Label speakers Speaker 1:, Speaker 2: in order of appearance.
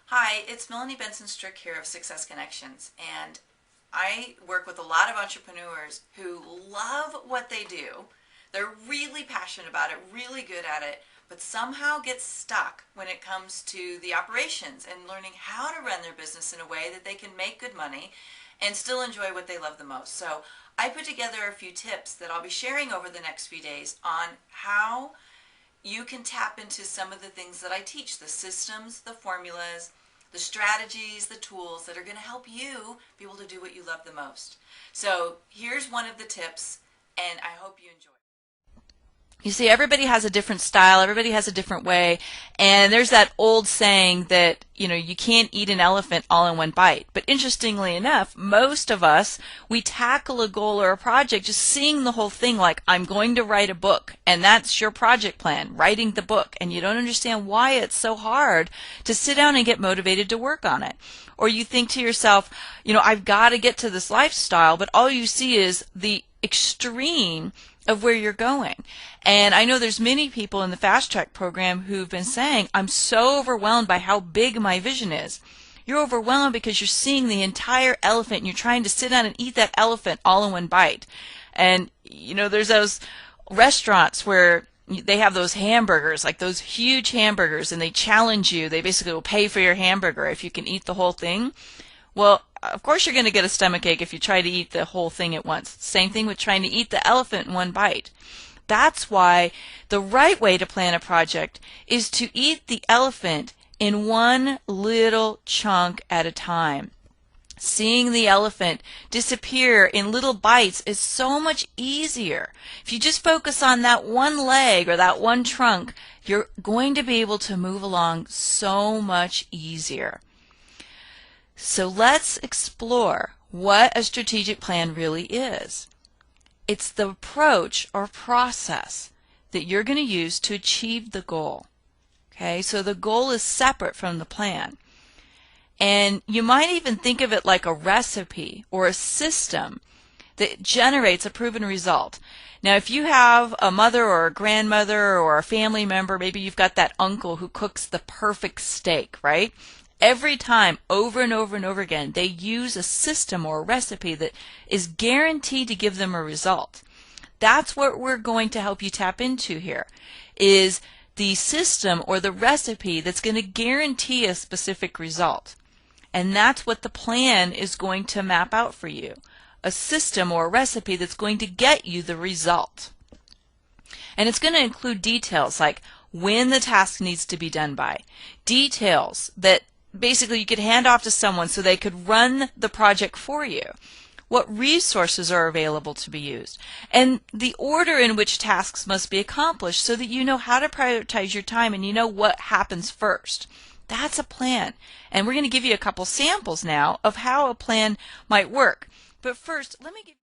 Speaker 1: Hi, it's Melanie Benson Strick here of Success Connections, and I work with a lot of entrepreneurs who love what they do. They're really passionate about it, really good at it, but somehow get stuck when it comes to the operations and learning how to run their business in a way that they can make good money and still enjoy what they love the most. So I put together a few tips that I'll be sharing over the next few days on how you can tap into some of the things that I teach, the systems, the formulas, the strategies, the tools that are going to help you be able to do what you love the most. So here's one of the tips, and I hope you enjoy it. You see, everybody has a different style, everybody has a different way, and there's that old saying that, you can't eat an elephant all in one bite. But interestingly enough, most of us, we tackle a goal or a project just seeing the whole thing like, I'm going to write a book, and that's your project plan, writing the book, and you don't understand why it's so hard to sit down and get motivated to work on it. Or you think to yourself, I've got to get to this lifestyle, but all you see is the extreme of where you're going. And I know there's many people in the Fast Track program who've been saying, I'm so overwhelmed by how big my vision is. You're overwhelmed because you're seeing the entire elephant and you're trying to sit down and eat that elephant all in one bite. And there's those restaurants where they have those hamburgers, like those huge hamburgers, and they challenge you. They basically will pay for your hamburger if you can eat the whole thing. Well, of course you're going to get a stomachache if you try to eat the whole thing at once. Same thing with trying to eat the elephant in one bite. That's why the right way to plan a project is to eat the elephant in one little chunk at a time. Seeing the elephant disappear in little bites is so much easier. If you just focus on that one leg or that one trunk, you're going to be able to move along so much easier. So let's explore what a strategic plan really is. It's the approach or process that you're going to use to achieve the goal. Okay, so the goal is separate from the plan. And you might even think of it like a recipe or a system that generates a proven result. Now, if you have a mother or a grandmother or a family member, maybe you've got that uncle who cooks the perfect steak, right? Every time, over and over and over again, they use a system or a recipe that is guaranteed to give them a result. That's what we're going to help you tap into here, is the system or the recipe that's going to guarantee a specific result. And that's what the plan is going to map out for you, a system or a recipe that's going to get you the result. And it's going to include details like when the task needs to be done by, details that basically you could hand off to someone so they could run the project for you, what resources are available to be used, and the order in which tasks must be accomplished so that you know how to prioritize your time and you know what happens first. That's a plan. And we're going to give you a couple samples now of how a plan might work. But first, let me give